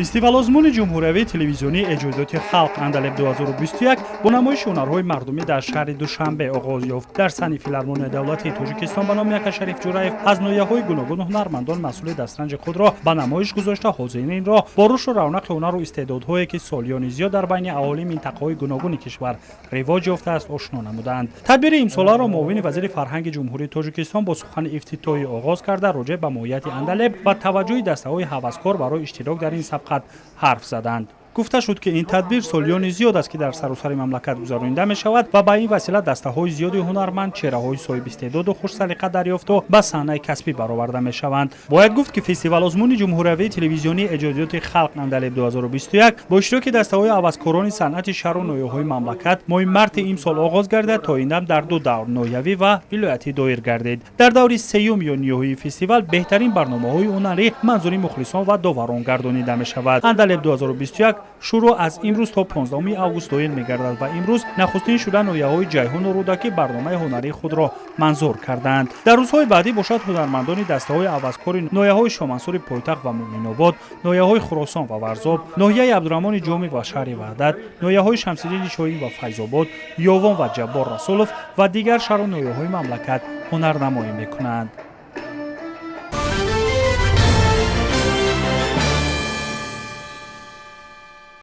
фестивал озмуни ҷумҳуриявии телевизионии эҷодиёти халқ Андалеб 2021 бо намоиши ҳунарҳои мардумӣ дар шаҳри Душанбе оғоз ёфт. Дар сани филармонияи давлатии Тоҷикистон ба номи Ака Шариф Ҷураев аз нояҳои гуногун ҳунармандон масъули дастранҷи худро ба намоиш гузошта ҳозиринро бо рушду равнақи ҳунару истеъдодҳое ки солиёни зиёд дар байни аҳолии минтақаҳои гуногуни кишвар ривоҷ ёфтааст ошно намуданд. Тадбири имсоларо муовини вазири фарҳанги ҷумҳурии Тоҷикистон бо сухани ифтитоҳӣ оғоз карда роҷеъ ба моҳияти Андалеб ва таваҷҷӯҳи дастаҳои ҳаваскор барои иштирок дар ин сабқат ҳарф заданд. гуфта шуд ки ин тадбир солиёни зиёд аст ки дар саросари мамлакат гузаронида мешавад ва ба ин васила дастаҳои зиёди ҳунарманд, чеҳраҳои соҳибистеъдоду хушсалиқа дарёфту ба саҳнаи касбӣ бароварда мешаванд. бояд гуфт ки фестивал озмуни ҷумҳуриявии телевизионии эҷодиёти халқ Андалеб 2021 бо иштироки дастаҳои ҳаваскорони санъати шаҳру ноҳияҳои мамлакат моҳи марти имсол оғоз гардид то индам дар ду давр ноҳиявӣ ва вилоятӣ доир гардид. дар даври сеюм ё ниҳоии фестивал беҳтарин барномаҳои ҳунарӣ манзури мухлисон ва доварон гардонида мешавад. Андалеб 2021 шуруъ аз имрӯз то 15 август доир мегардад ва имрӯз нахустин шуда ноҳияҳои ҷайҳуну рӯдаки барномаи ҳунарии худро манзур карданд. дар рӯзҳои баъдӣ бошад ҳунармандони дастаҳои ҳаваскори ноҳияҳои шомансури пойтахт ва муъминобод, ноҳияҳои хуросон ва варзоб, ноҳияи абдураҳмони ҷомӣ ва шаҳри ваҳдат, ноҳияҳои шамсиддини шоҳин ва файзобод, ёвон ва ҷаббор расулов ва дигар шаҳру ноҳияҳои мамлакат ҳунарнамоӣ мекунанд.